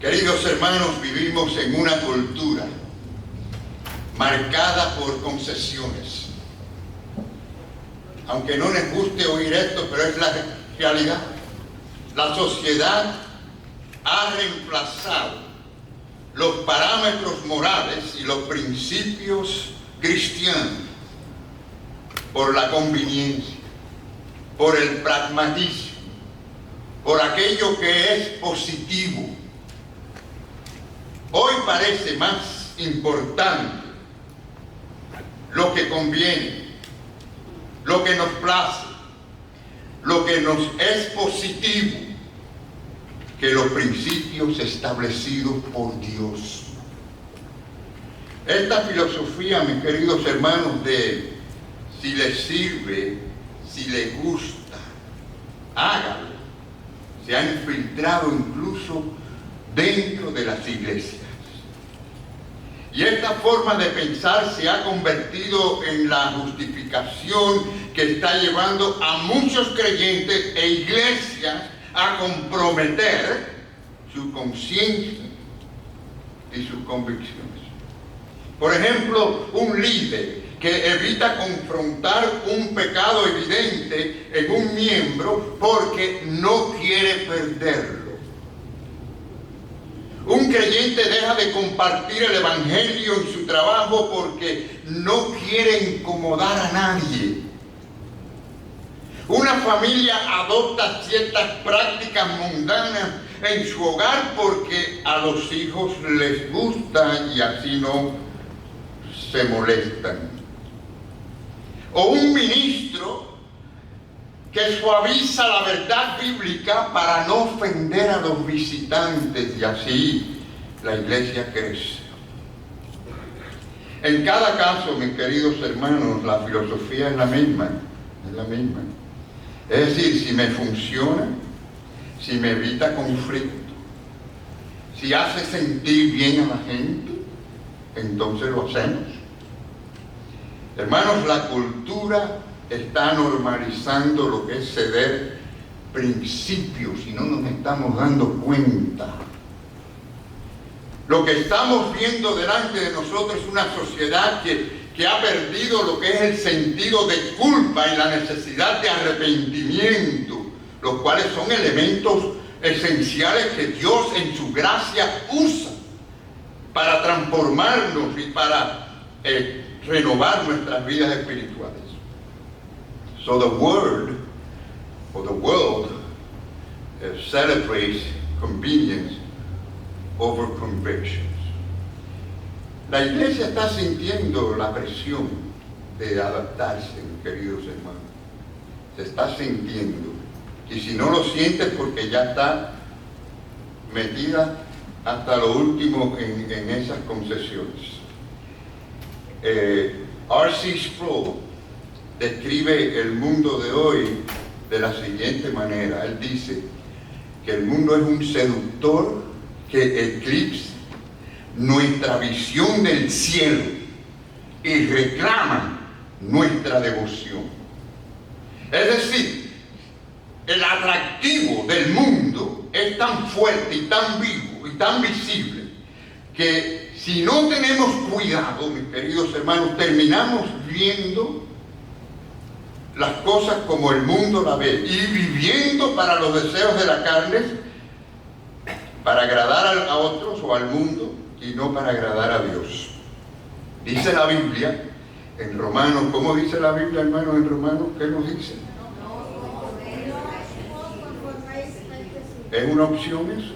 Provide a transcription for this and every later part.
Queridos hermanos, vivimos en una cultura marcada por concesiones. Aunque no les guste oír esto, pero es la realidad. La sociedad ha reemplazado los parámetros morales y los principios cristianos por la conveniencia, por el pragmatismo, por aquello que es positivo. Hoy parece más importante lo que conviene, lo que nos place, lo que nos es positivo, que los principios establecidos por Dios. Esta filosofía, mis queridos hermanos, de si les sirve, si les gusta, hágalo, se ha infiltrado incluso dentro de las iglesias. Y esta forma de pensar se ha convertido en la justificación que está llevando a muchos creyentes e iglesias a comprometer su conciencia y sus convicciones. Por ejemplo, un líder que evita confrontar un pecado evidente en un miembro porque no quiere perderlo. Un creyente deja de compartir el evangelio en su trabajo porque no quiere incomodar a nadie. Una familia adopta ciertas prácticas mundanas en su hogar porque a los hijos les gusta y así no se molestan. O un ministro que suaviza la verdad bíblica para no ofender a los visitantes y así la iglesia crece. En cada caso, mis queridos hermanos, la filosofía es la misma. Es decir, si me funciona, si me evita conflicto, si hace sentir bien a la gente, entonces lo hacemos. Hermanos, la cultura está normalizando lo que es ceder principios y no nos estamos dando cuenta. Lo que estamos viendo delante de nosotros es una sociedad que ha perdido lo que es el sentido de culpa y la necesidad de arrepentimiento, los cuales son elementos esenciales que Dios en su gracia usa para transformarnos y para renovar nuestras vidas espirituales. So the world celebrates convenience over convictions. La iglesia está sintiendo la presión de adaptarse, mis queridos hermanos. Se está sintiendo. Y si no lo sientes, porque ya está metida hasta lo último en esas concesiones. R.C. Sproul describe el mundo de hoy de la siguiente manera. Él dice que el mundo es un seductor que eclipsa nuestra visión del cielo y reclama nuestra devoción. Es decir, el atractivo del mundo es tan fuerte y tan vivo y tan visible que si no tenemos cuidado, mis queridos hermanos, terminamos viendo las cosas como el mundo la ve y viviendo para los deseos de la carne, para agradar a otros o al mundo y no para agradar a Dios. Dice la Biblia en Romanos, ¿cómo dice la Biblia, hermanos, en Romanos? ¿Qué nos dice? ¿Es una opción eso?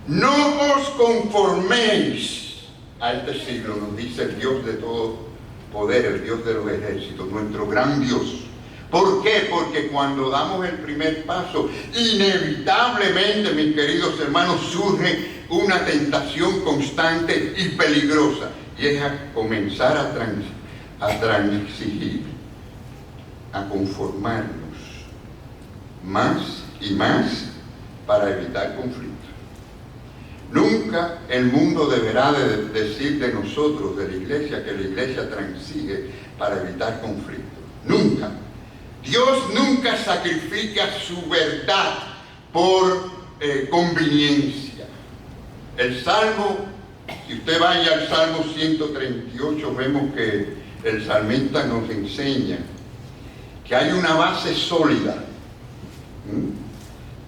No os conforméis a este siglo, nos dice el Dios de todo poder, el Dios de los ejércitos, nuestro gran Dios. ¿Por qué? Porque cuando damos el primer paso, inevitablemente, mis queridos hermanos, surge una tentación constante y peligrosa, y es a comenzar a transigir, a conformarnos más y más para evitar conflictos. Nunca el mundo deberá de decir de nosotros, de la iglesia, que la iglesia transige para evitar conflictos. Nunca. Dios nunca sacrifica su verdad por conveniencia. El Salmo, si usted vaya al Salmo 138, vemos que el salmista nos enseña que hay una base sólida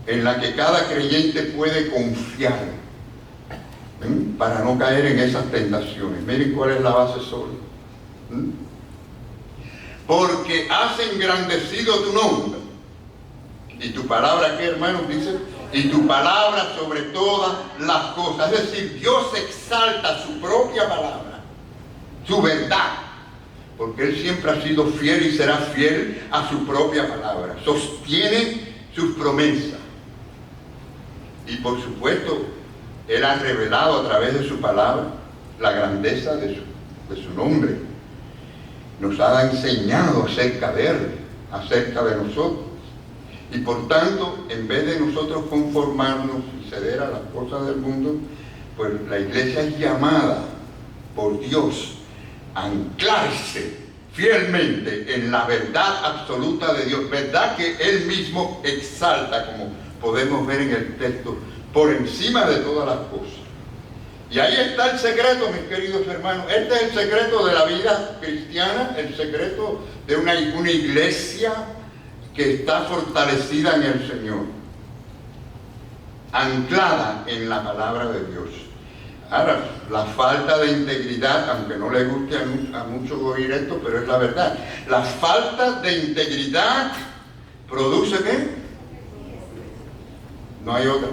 en la que cada creyente puede confiar para no caer en esas tentaciones. Miren cuál es la base sólida. Porque has engrandecido tu nombre. Y tu palabra, ¿qué, hermanos? Dice, y tu palabra sobre todas las cosas. Es decir, Dios exalta su propia palabra, su verdad, porque Él siempre ha sido fiel y será fiel a su propia palabra. Sostiene sus promesas. Y por supuesto, Él ha revelado a través de su palabra la grandeza de su nombre. Nos ha enseñado acerca de Él, acerca de nosotros. Y por tanto, en vez de nosotros conformarnos y ceder a las cosas del mundo, pues la iglesia es llamada por Dios a anclarse fielmente en la verdad absoluta de Dios, verdad que Él mismo exalta, como podemos ver en el texto, por encima de todas las cosas. Y ahí está el secreto, mis queridos hermanos. Este es el secreto de la vida cristiana, el secreto de una iglesia que está fortalecida en el Señor, anclada en la palabra de Dios. Ahora, la falta de integridad, aunque no le guste a muchos oír esto, pero es la verdad. La falta de integridad produce ¿qué? No hay otra.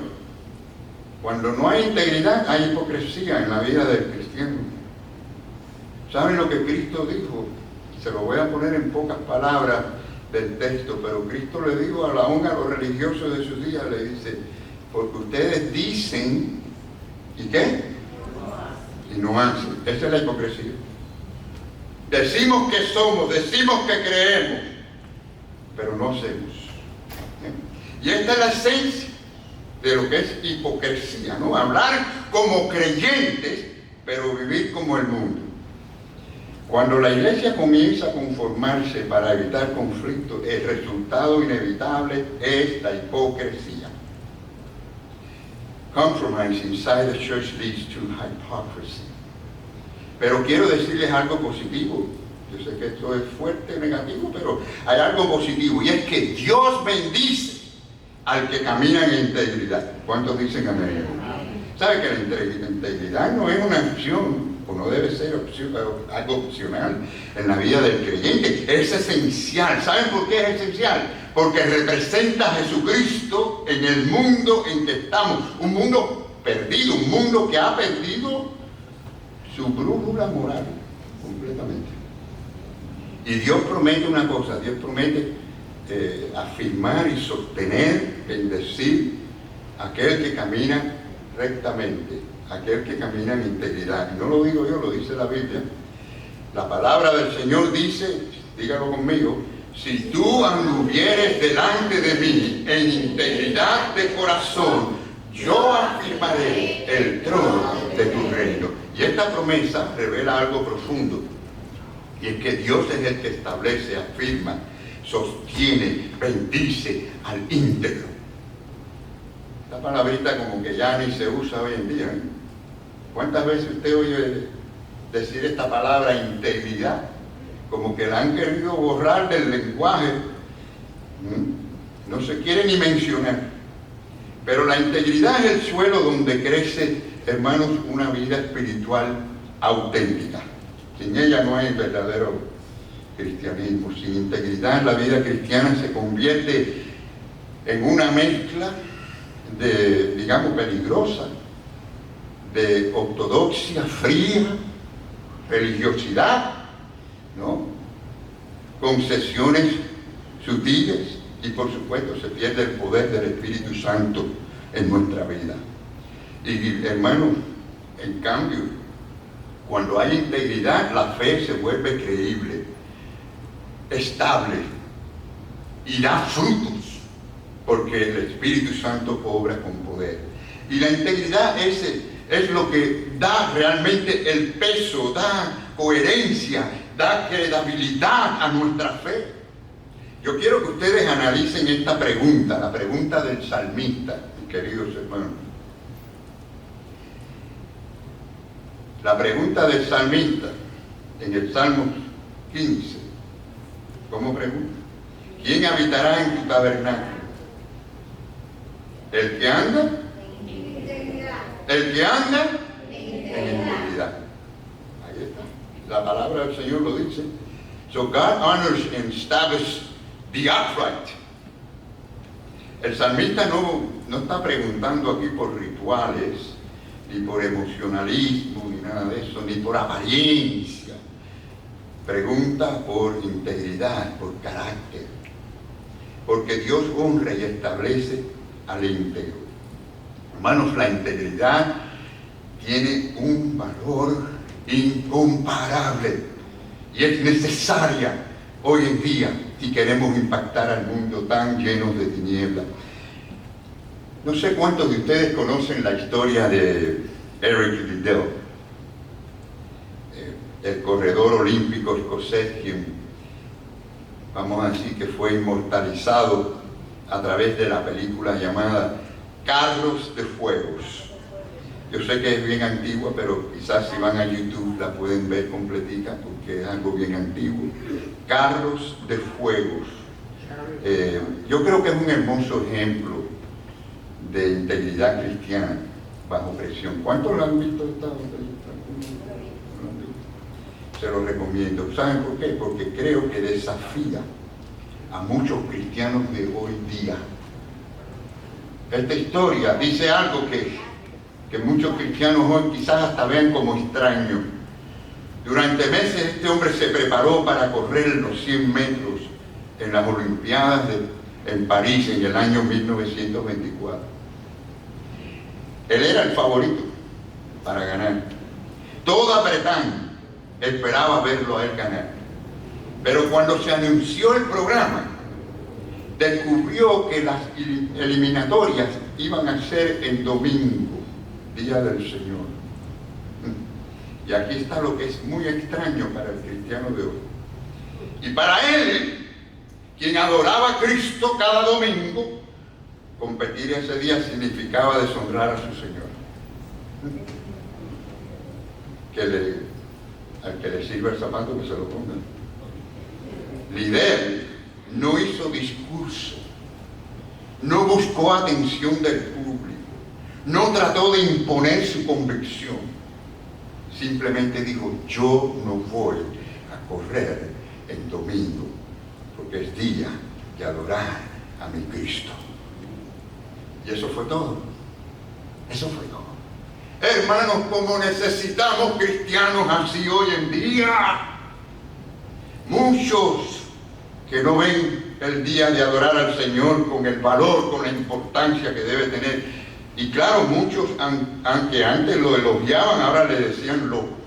Cuando no hay integridad, hay hipocresía en la vida del cristiano. ¿Saben lo que Cristo dijo? Se lo voy a poner en pocas palabras del texto, pero Cristo le dijo a los religiosos de sus días, le dice, porque ustedes dicen, ¿y qué? Y no hacen. Esa es la hipocresía. Decimos que somos, decimos que creemos, pero no hacemos. Y esta es la esencia de lo que es hipocresía, ¿no? Hablar como creyentes, pero vivir como el mundo. Cuando la iglesia comienza a conformarse para evitar conflictos, el resultado inevitable es la hipocresía. Compromise inside the church leads to hypocrisy. Pero quiero decirles algo positivo. Yo sé que esto es fuerte, negativo, pero hay algo positivo, y es que Dios bendice al que camina en integridad. ¿Cuántos dicen amén? ¿Sabe que la integridad no es una opción, o no debe ser algo opcional en la vida del creyente? Es esencial. ¿Saben por qué es esencial? Porque representa a Jesucristo en el mundo en que estamos. Un mundo perdido, un mundo que ha perdido su brújula moral completamente. Y Dios promete una cosa, Dios promete afirmar y sostener, bendecir a aquel que camina rectamente, aquel que camina en integridad. Y no lo digo yo, lo dice la Biblia. La palabra del Señor dice, dígalo conmigo, si tú anduvieres delante de mí en integridad de corazón, yo afirmaré el trono de tu reino. Y esta promesa revela algo profundo, y es que Dios es el que establece, afirma, sostiene, bendice al íntegro. Esta palabrita como que ya ni se usa hoy en día, ¿eh? ¿Cuántas veces usted oye decir esta palabra integridad? Como que la han querido borrar del lenguaje. No se quiere ni mencionar. Pero la integridad es el suelo donde crece, hermanos, una vida espiritual auténtica. Sin ella no hay verdadero cristianismo. Sin integridad, la vida cristiana se convierte en una mezcla de, digamos, peligrosa, de ortodoxia fría, religiosidad, ¿no? Concesiones sutiles, y por supuesto se pierde el poder del Espíritu Santo en nuestra vida. Y hermanos, en cambio, cuando hay integridad, la fe se vuelve creíble, estable y da frutos, porque el Espíritu Santo obra con poder. Y la integridad es lo que da realmente el peso, da coherencia, da credibilidad a nuestra fe. Yo quiero que ustedes analicen esta pregunta, la pregunta del salmista, mis queridos hermanos. La pregunta del salmista en el Salmo 15, ¿cómo pregunta? ¿Quién habitará en tu tabernáculo? El que anda en integridad. Ahí está. La palabra del Señor lo dice. So God honors and establishes the upright. El salmista no está preguntando aquí por rituales, ni por emocionalismo, ni nada de eso, ni por apariencia. Pregunta por integridad, por carácter. Porque Dios honra y establece al íntegro. Hermanos, la integridad tiene un valor incomparable y es necesaria hoy en día si queremos impactar al mundo tan lleno de tinieblas. No sé cuántos de ustedes conocen la historia de Eric Liddell, el corredor olímpico escocés, quien, vamos a decir, que fue inmortalizado a través de la película llamada Carros de Fuegos. Yo sé que es bien antigua, pero quizás si van a YouTube la pueden ver completica porque es algo bien antiguo. Carros de Fuegos. Yo creo que es un hermoso ejemplo de integridad cristiana bajo presión. ¿Cuántos lo han visto? Se lo recomiendo. ¿Saben por qué? Porque creo que desafía a muchos cristianos de hoy día. Esta historia dice algo que muchos cristianos hoy quizás hasta vean como extraño. Durante meses este hombre se preparó para correr los 100 metros en las Olimpiadas en París en el año 1924. Él era el favorito para ganar. Toda Bretaña esperaba verlo a él ganar. Pero cuando se anunció el programa, descubrió que las eliminatorias iban a ser en domingo, Día del Señor. Y aquí está lo que es muy extraño para el cristiano de hoy. Y para él, quien adoraba a Cristo cada domingo, competir ese día significaba deshonrar a su Señor. Al que le sirva el zapato, que se lo ponga. Liddell no hizo discurso, no buscó atención del público, no trató de imponer su convicción, simplemente dijo: yo no voy a correr el domingo porque es día de adorar a mi Cristo. Y eso fue todo. Eso fue todo. Hermanos, como necesitamos cristianos así hoy en día. Muchos que no ven el día de adorar al Señor con el valor, con la importancia que debe tener. Y claro, muchos, aunque antes lo elogiaban, ahora le decían loco.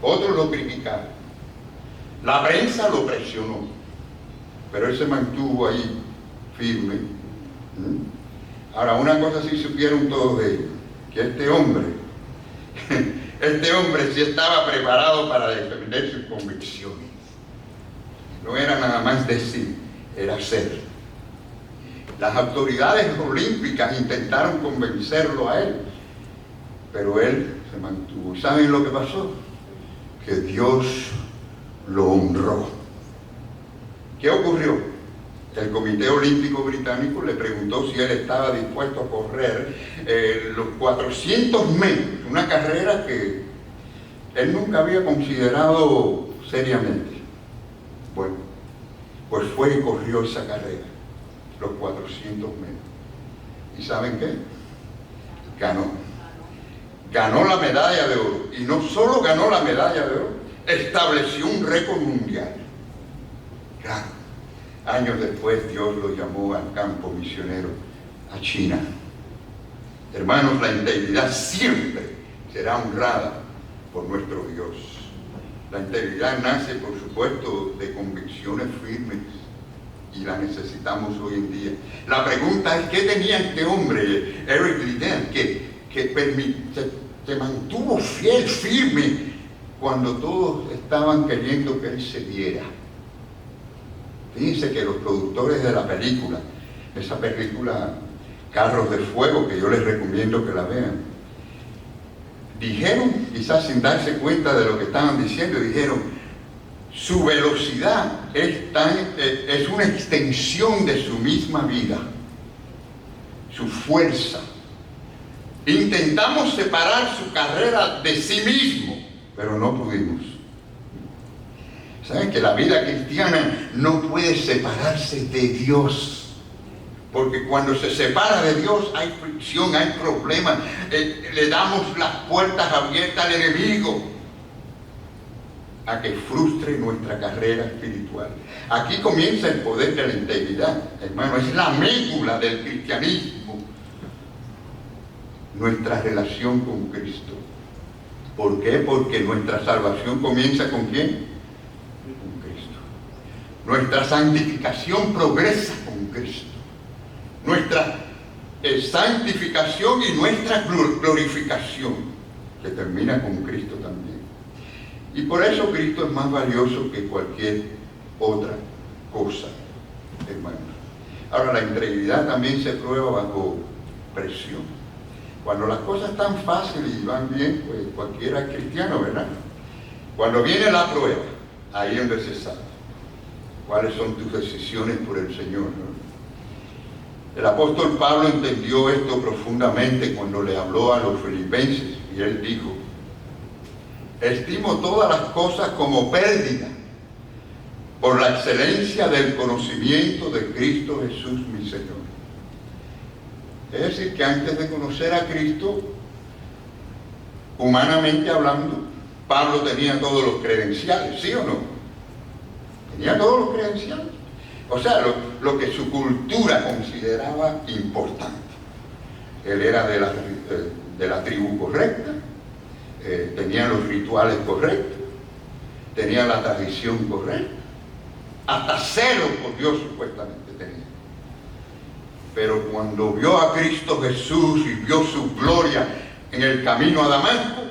Otros lo criticaban. La prensa lo presionó, pero él se mantuvo ahí firme. Ahora, una cosa sí supieron todos ellos, que este hombre sí estaba preparado para defender sus convicciones. No era nada más decir, era hacer. Las autoridades olímpicas intentaron convencerlo a él, pero él se mantuvo. ¿Saben lo que pasó? Que Dios lo honró. ¿Qué ocurrió? El Comité Olímpico Británico le preguntó si él estaba dispuesto a correr los 400 metros, una carrera que él nunca había considerado seriamente. Bueno, pues fue y corrió esa carrera, los 400 metros. ¿Y saben qué? Ganó. Ganó la medalla de oro. Y no solo ganó la medalla de oro, estableció un récord mundial. Claro. Años después Dios lo llamó al campo misionero a China. Hermanos, la integridad siempre será honrada por nuestro Dios. La integridad nace, por supuesto, de convicciones firmes y la necesitamos hoy en día. La pregunta es, ¿qué tenía este hombre, Eric Liddell, que se mantuvo fiel, firme, cuando todos estaban queriendo que él se diera? Fíjense que los productores de la película, esa película Carros de Fuego, que yo les recomiendo que la vean, dijeron, quizás sin darse cuenta de lo que estaban diciendo, dijeron, su velocidad es una extensión de su misma vida, su fuerza. Intentamos separar su carrera de sí mismo, pero no pudimos. ¿Saben que la vida cristiana no puede separarse de Dios? Porque cuando se separa de Dios hay fricción, hay problemas, le damos las puertas abiertas al enemigo a que frustre nuestra carrera espiritual. Aquí comienza el poder de la integridad, hermano, es la médula del cristianismo, nuestra relación con Cristo. ¿Por qué? Porque nuestra salvación comienza ¿con quién? Con Cristo. Nuestra santificación progresa con Cristo. Nuestra santificación y nuestra glorificación, que termina con Cristo también. Y por eso Cristo es más valioso que cualquier otra cosa, hermanos. Ahora, la integridad también se prueba bajo presión. Cuando las cosas están fáciles y van bien, pues cualquiera es cristiano, ¿verdad? Cuando viene la prueba, ahí es donde se sabe cuáles son tus decisiones por el Señor, ¿no? El apóstol Pablo entendió esto profundamente cuando le habló a los filipenses y él dijo: estimo todas las cosas como pérdida por la excelencia del conocimiento de Cristo Jesús mi Señor. Es decir, que antes de conocer a Cristo, humanamente hablando, Pablo tenía todos los credenciales, ¿sí o no? Tenía todos los credenciales. O sea, lo que su cultura consideraba importante. Él era de la tribu correcta, tenía los rituales correctos, tenía la tradición correcta, hasta celo por Dios supuestamente tenía. Pero cuando vio a Cristo Jesús y vio su gloria en el camino a Damasco,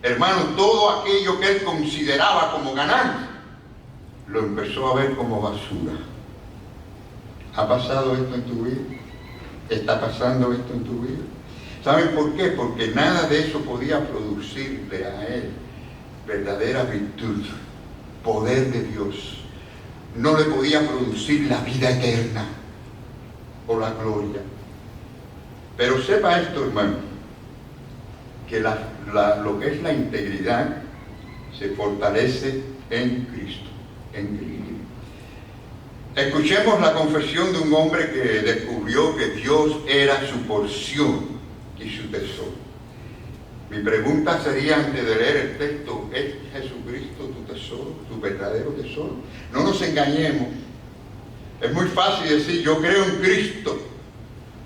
hermano, todo aquello que él consideraba como ganancia, lo empezó a ver como basura. ¿Ha pasado esto en tu vida? ¿Está pasando esto en tu vida? ¿Saben por qué? Porque nada de eso podía producirle a él verdadera virtud, poder de Dios. No le podía producir la vida eterna o la gloria. Pero sepa esto, hermano, que lo que es la integridad se fortalece en Cristo, en Cristo. Escuchemos la confesión de un hombre que descubrió que Dios era su porción y su tesoro. Mi pregunta sería, antes de leer el texto: ¿es Jesucristo tu tesoro, tu verdadero tesoro? No nos engañemos. Es muy fácil decir, yo creo en Cristo,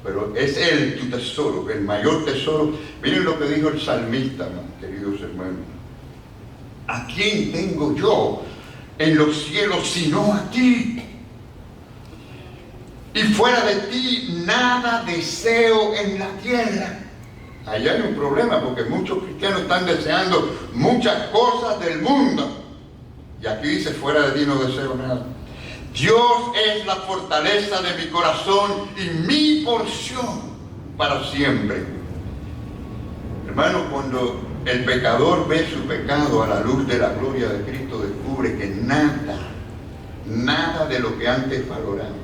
pero es Él tu tesoro, el mayor tesoro. Miren lo que dijo el salmista, queridos hermanos: ¿a quién tengo yo en los cielos sino a ti? Y fuera de ti nada deseo en la tierra. Ahí hay un problema, porque muchos cristianos están deseando muchas cosas del mundo. Y aquí dice, fuera de ti no deseo nada. Dios es la fortaleza de mi corazón y mi porción para siempre. Hermano, cuando el pecador ve su pecado a la luz de la gloria de Cristo, descubre que nada de lo que antes valoraba,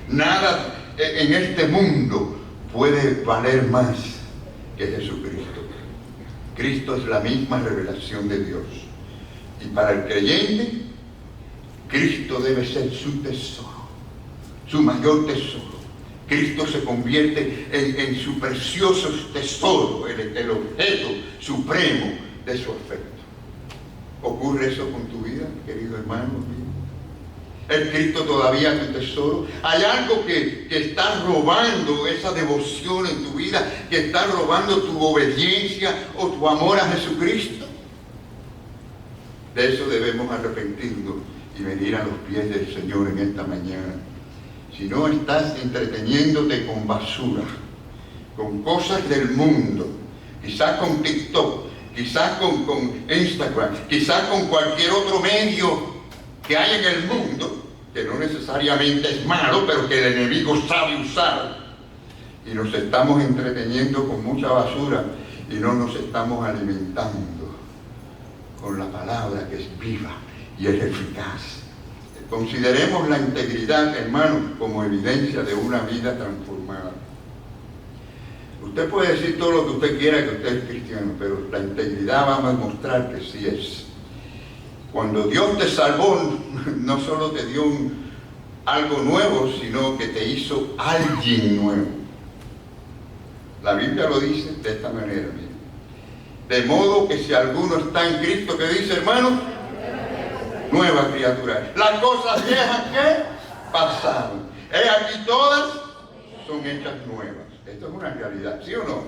nada en este mundo puede valer más que Jesucristo. Cristo es la misma revelación de Dios. Y para el creyente, Cristo debe ser su tesoro, su mayor tesoro. Cristo se convierte en su precioso tesoro, el objeto supremo de su afecto. ¿Ocurre eso con tu vida, querido hermano? ¿Es Cristo todavía tu tesoro? ¿Hay algo que está robando esa devoción en tu vida, que está robando tu obediencia o tu amor a Jesucristo? De eso debemos arrepentirnos y venir a los pies del Señor en esta mañana. Si no estás entreteniéndote con basura, con cosas del mundo, quizás con TikTok, quizás con Instagram, quizás con cualquier otro medio que hay en el mundo, que no necesariamente es malo, pero que el enemigo sabe usar, y nos estamos entreteniendo con mucha basura, y no nos estamos alimentando con la palabra que es viva y es eficaz. Consideremos la integridad, hermanos, como evidencia de una vida transformada. Usted puede decir todo lo que usted quiera que usted es cristiano, pero la integridad va a demostrar que sí es. Cuando Dios te salvó, no solo te dio algo nuevo, sino que te hizo alguien nuevo. La Biblia lo dice de esta manera, miren. De modo que si alguno está en Cristo, ¿qué dice, hermano? Nueva criatura. Las cosas viejas que pasaron. Aquí todas son hechas nuevas. Esto es una realidad, ¿sí o no?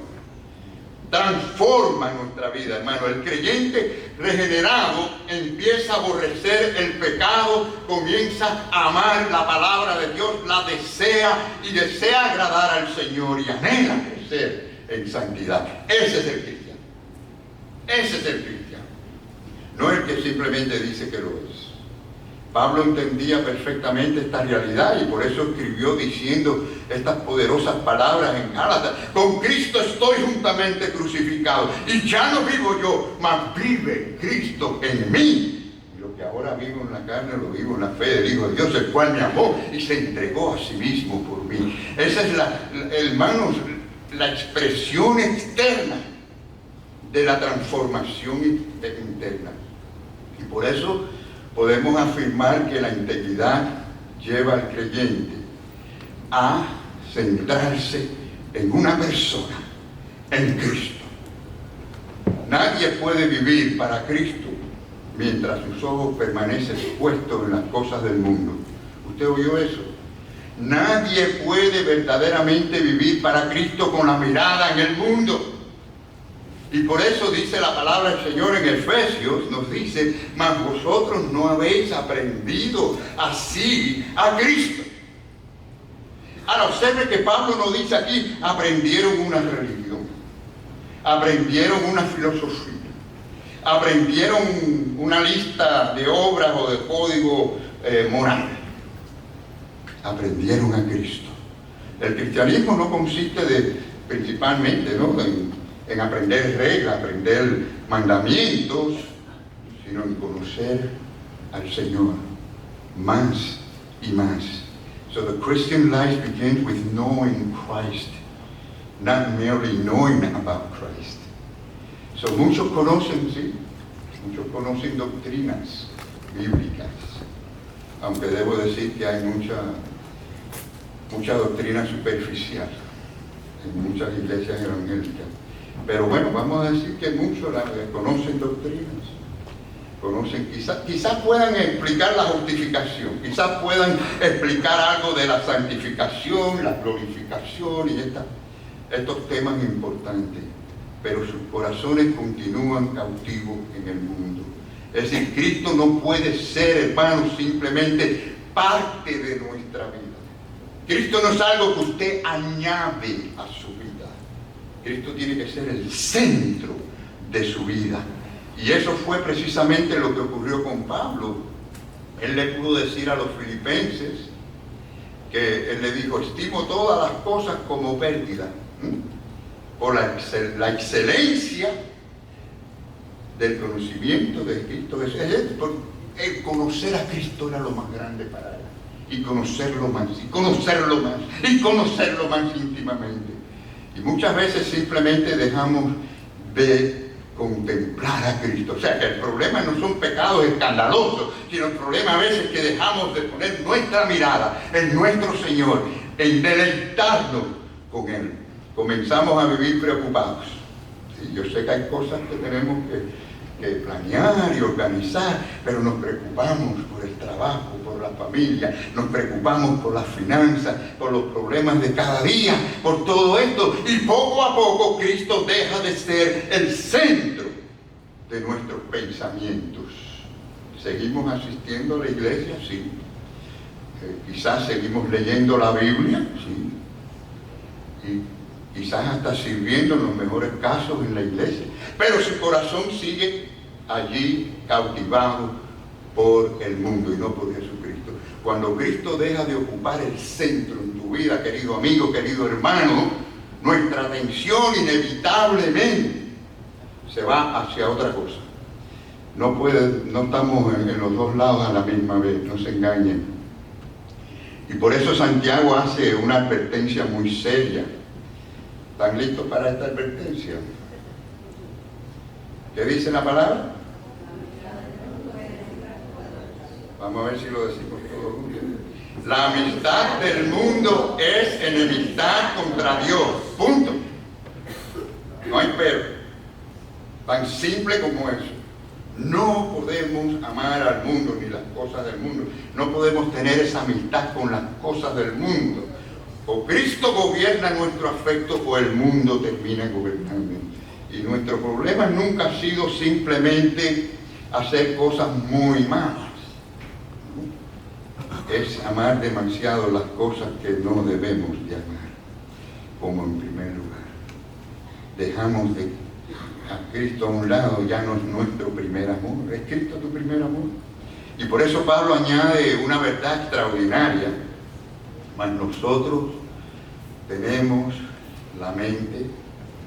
Transforma nuestra vida, hermano. El creyente regenerado empieza a aborrecer el pecado, comienza a amar la palabra de Dios, la desea y desea agradar al Señor y anhela crecer en santidad. Ese es el cristiano. Ese es el cristiano. No el que simplemente dice que lo es. Pablo entendía perfectamente esta realidad y por eso escribió diciendo estas poderosas palabras en Gálatas: con Cristo estoy juntamente crucificado y ya no vivo yo, mas vive Cristo en mí. Y lo que ahora vivo en la carne lo vivo en la fe del Hijo de Dios, el cual me amó y se entregó a sí mismo por mí. Esa es hermanos, la expresión externa de la transformación interna. Y por eso podemos afirmar que la integridad lleva al creyente a centrarse en una persona, en Cristo. Nadie puede vivir para Cristo mientras sus ojos permanecen puestos en las cosas del mundo. ¿Usted oyó eso? Nadie puede verdaderamente vivir para Cristo con la mirada en el mundo. Y por eso dice la palabra del Señor en Efesios, nos dice: mas vosotros no habéis aprendido así a Cristo. Ahora observe que Pablo nos dice aquí: aprendieron una religión, aprendieron una filosofía, aprendieron una lista de obras o de código moral. Aprendieron a Cristo. El cristianismo no consiste principalmente, ¿no?, en aprender reglas, aprender mandamientos, sino en conocer al Señor más y más. So the Christian life begins with knowing Christ, not merely knowing about Christ. So muchos conocen, sí, muchos conocen doctrinas bíblicas, aunque debo decir que hay mucha doctrina superficial en muchas iglesias evangélicas. Pero bueno, vamos a decir que muchos conocen doctrinas, quizás puedan explicar la justificación, quizás puedan explicar algo de la santificación, la glorificación y estos temas importantes, pero sus corazones continúan cautivos en el mundo. Es decir, Cristo no puede ser, hermanos, simplemente parte de nuestra vida. Cristo no es algo que usted añade a su vida. Cristo tiene que ser el centro de su vida. Y eso fue precisamente lo que ocurrió con Pablo. Él le pudo decir a los filipenses que él le dijo: estimo todas las cosas como pérdida, por la excelencia del conocimiento de Cristo. El conocer a Cristo era lo más grande para él. Y conocerlo más, y conocerlo más, y conocerlo más íntimamente. Y muchas veces simplemente dejamos de contemplar a Cristo. O sea que el problema no son pecados escandalosos, sino el problema a veces es que dejamos de poner nuestra mirada en nuestro Señor, en deleitarnos con Él. Comenzamos a vivir preocupados. Sí, yo sé que hay cosas que tenemos que planear y organizar, pero nos preocupamos por el trabajo, por la familia, nos preocupamos por las finanzas, por los problemas de cada día, por todo esto, y poco a poco Cristo deja de ser el centro de nuestros pensamientos. ¿Seguimos asistiendo a la iglesia? Sí. Quizás seguimos leyendo la Biblia, sí. Y quizás hasta sirviendo en los mejores casos en la iglesia, pero su corazón sigue allí cautivado por el mundo y no por Jesucristo. Cuando Cristo deja de ocupar el centro en tu vida, querido amigo, querido hermano, nuestra atención inevitablemente se va hacia otra cosa. No estamos en los dos lados a la misma vez, no se engañen. Y por eso Santiago hace una advertencia muy seria. ¿Están listos para esta advertencia? ¿Qué dice la palabra? Vamos a ver si lo decimos todos juntos. La amistad del mundo es enemistad contra Dios. Punto. No hay pero. Tan simple como eso. No podemos amar al mundo ni las cosas del mundo. No podemos tener esa amistad con las cosas del mundo. O Cristo gobierna nuestro afecto o el mundo termina gobernando. Y nuestro problema nunca ha sido simplemente hacer cosas muy malas. Es amar demasiado las cosas que no debemos de amar. Como en primer lugar, dejamos a Cristo a un lado, ya no es nuestro primer amor, es Cristo tu primer amor. Y por eso Pablo añade una verdad extraordinaria: mas nosotros tenemos la mente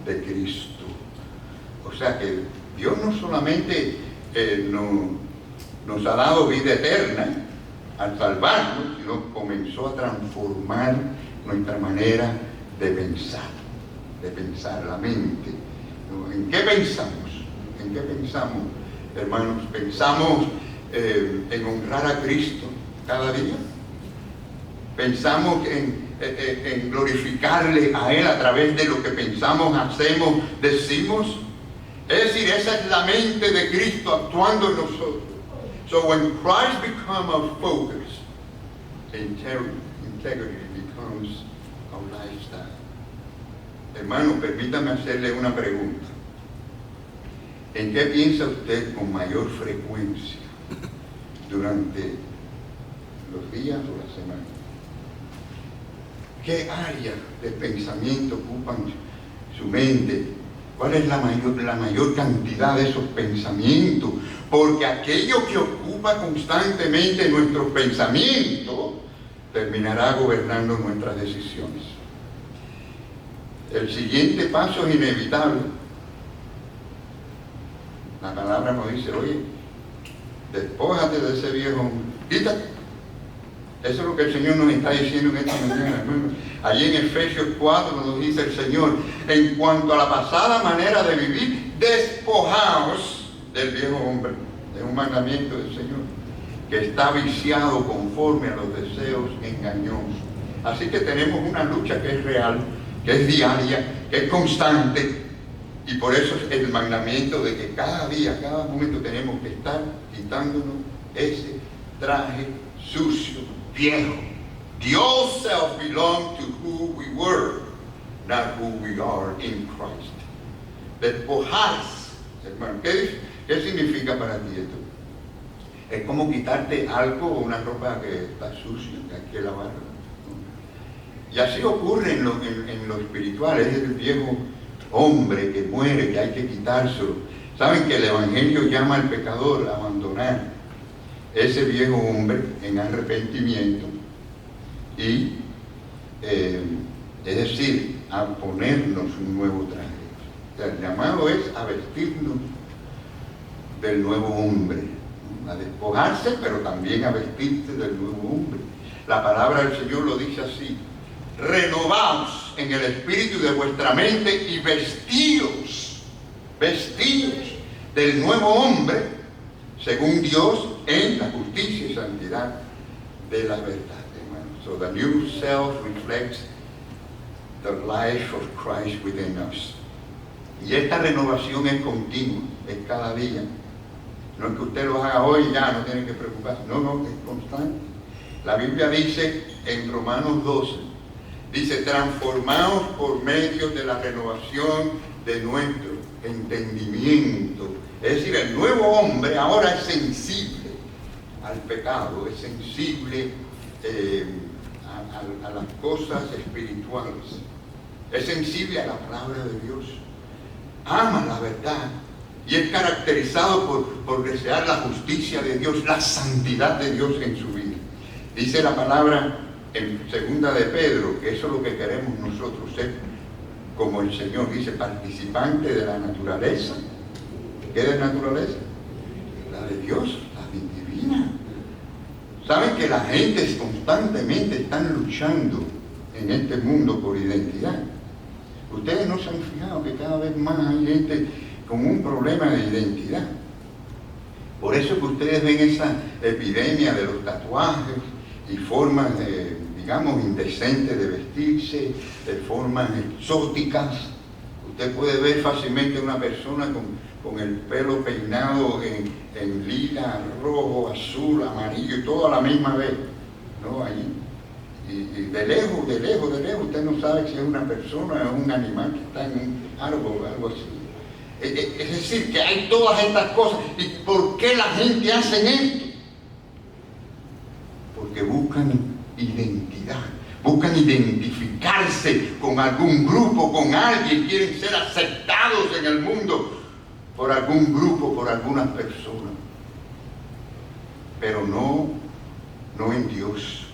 de Cristo. O sea que Dios no solamente nos ha dado vida eterna al salvarnos, sino comenzó a transformar nuestra manera de pensar, la mente. ¿En qué pensamos? ¿En qué pensamos, hermanos? ¿Pensamos en honrar a Cristo cada día? ¿Pensamos en glorificarle a Él a través de lo que pensamos, hacemos, decimos? Es decir, esa es la mente de Cristo actuando en nosotros. So when Christ becomes our focus, integrity becomes our lifestyle. Hermano, permítame hacerle una pregunta. ¿En qué piensa usted con mayor frecuencia durante los días o la semana? ¿Qué áreas de pensamiento ocupan su mente? ¿Cuál es la mayor cantidad de esos pensamientos? Porque aquello que ocupa constantemente nuestros pensamientos terminará gobernando nuestras decisiones. El siguiente paso es inevitable. La palabra nos dice: oye, despójate de ese viejo hombre, quítate. Eso es lo que el Señor nos está diciendo en esta mañana, hermano. Allí en Efesios 4 nos dice el Señor: en cuanto a la pasada manera de vivir, despojaos del viejo hombre. Es un mandamiento del Señor, que está viciado conforme a los deseos engañosos. Así que tenemos una lucha que es real, que es diaria, que es constante. Y por eso es el mandamiento de que cada día, cada momento tenemos que estar quitándonos ese traje sucio, viejo. The old self belonged to who we were, not who we are in Christ. Despojarse, hermano. ¿Qué significa para ti esto? Es como quitarte algo o una ropa que está sucia, que hay que lavarla. Y así ocurre en lo espiritual. Es el viejo hombre que muere, que hay que quitárselo. Saben que el Evangelio llama al pecador a abandonar ese viejo hombre en arrepentimiento y, es decir, a ponernos un nuevo traje. O sea, el llamado es a vestirnos del nuevo hombre, a despojarse, pero también a vestirse del nuevo hombre. La palabra del Señor lo dice así: renovaos en el espíritu de vuestra mente y vestíos del nuevo hombre, según Dios, en la justicia y santidad de la verdad, hermano. So the new self reflects the life of Christ within us. Y esta renovación es continua, es cada día. No es que usted lo haga hoy y ya no tiene que preocuparse. No, es constante. La Biblia dice en Romanos 12, dice: transformaos por medio de la renovación de nuestro entendimiento. Es decir, el nuevo hombre ahora es sensible al pecado, es sensible a las cosas espirituales, es sensible a la palabra de Dios, ama la verdad y es caracterizado por desear la justicia de Dios, la santidad de Dios en su vida. Dice la palabra en 2 de Pedro que eso es lo que queremos nosotros, ser como el Señor, dice, participante de la naturaleza qué naturaleza? La de Dios, la divina. ¿Saben que la gente constantemente están luchando en este mundo por identidad? Ustedes no se han fijado que cada vez más hay gente con un problema de identidad. Por eso que ustedes ven esa epidemia de los tatuajes y formas, digamos, indecentes de vestirse, de formas exóticas. Usted puede ver fácilmente una persona con el pelo peinado en lila, rojo, azul, amarillo, y todo a la misma vez, ¿no? Ahí. Y de lejos, usted no sabe si es una persona o un animal que está en un árbol o algo así. Es decir, que hay todas estas cosas. ¿Y por qué la gente hace esto? Porque buscan identidad, buscan identificarse con algún grupo, con alguien, quieren ser aceptados en el mundo por algún grupo, por algunas personas. Pero no en Dios,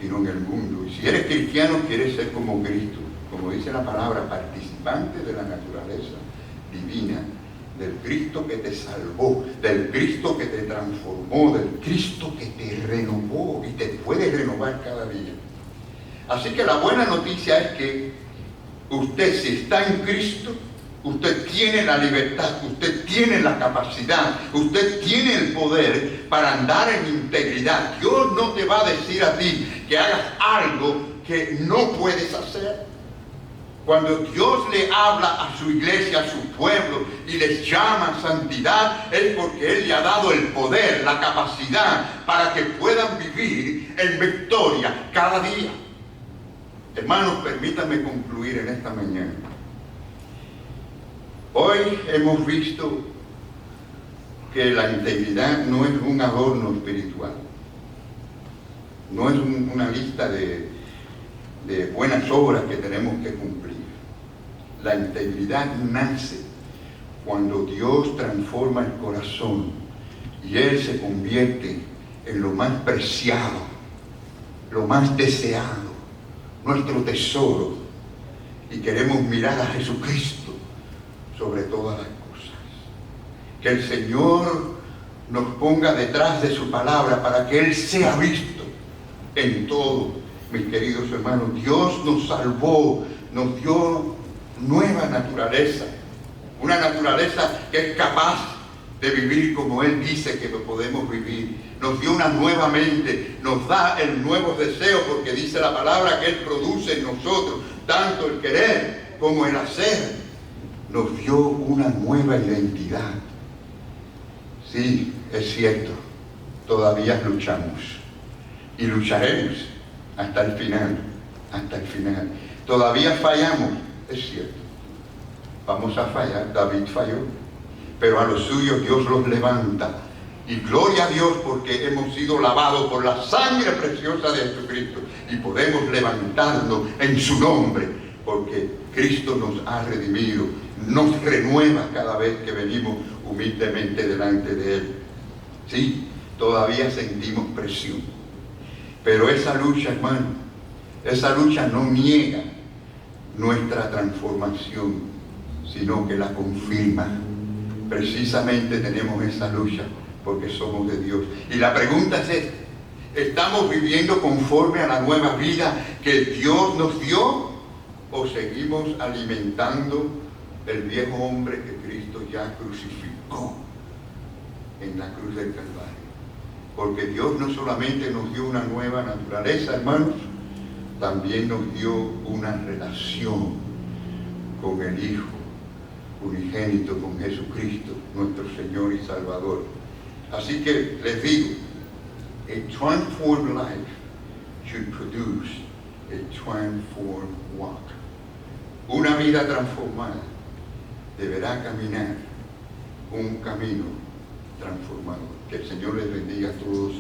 sino en el mundo. Y si eres cristiano, quieres ser como Cristo, como dice la palabra, participante de la naturaleza divina, del Cristo que te salvó, del Cristo que te transformó, del Cristo que te renovó y te puede renovar cada día. Así que la buena noticia es que usted, si está en Cristo, usted tiene la libertad, usted tiene la capacidad, usted tiene el poder para andar en integridad. Dios no te va a decir a ti que hagas algo que no puedes hacer. Cuando Dios le habla a su iglesia, a su pueblo, y les llama a santidad, es porque Él le ha dado el poder, la capacidad, para que puedan vivir en victoria cada día. Hermanos, permítanme concluir en esta mañana. Hoy hemos visto que la integridad no es un adorno espiritual, no es una lista de buenas obras que tenemos que cumplir. La integridad nace cuando Dios transforma el corazón y Él se convierte en lo más preciado, lo más deseado, nuestro tesoro, y queremos mirar a Jesucristo sobre todas las cosas. Que el Señor nos ponga detrás de su palabra para que Él sea visto en todo. Mis queridos hermanos, Dios nos salvó, nos dio nueva naturaleza, una naturaleza que es capaz de vivir como Él dice que lo podemos vivir. Nos dio una nueva mente, nos da el nuevo deseo, porque dice la palabra que Él produce en nosotros tanto el querer como el hacer. Nos dio una nueva identidad. Sí, es cierto, todavía luchamos y lucharemos hasta el final, hasta el final. Todavía fallamos, es cierto. Vamos a fallar, David falló, pero a los suyos Dios los levanta. Y gloria a Dios porque hemos sido lavados por la sangre preciosa de Jesucristo y podemos levantarnos en su nombre, porque Cristo nos ha redimido, nos renueva cada vez que venimos humildemente delante de Él. Sí, todavía sentimos presión, pero esa lucha, hermano, esa lucha no niega nuestra transformación, sino que la confirma. Precisamente tenemos esa lucha porque somos de Dios. Y la pregunta es esta: ¿estamos viviendo conforme a la nueva vida que Dios nos dio? ¿O seguimos alimentando el viejo hombre que Cristo ya crucificó en la cruz del Calvario? Porque Dios no solamente nos dio una nueva naturaleza, hermanos, también nos dio una relación con el Hijo unigénito, con Jesucristo, nuestro Señor y Salvador. Así que les digo, a transformed life should produce a transformed walk. Una vida transformada deberá caminar un camino transformado. Que el Señor les bendiga a todos.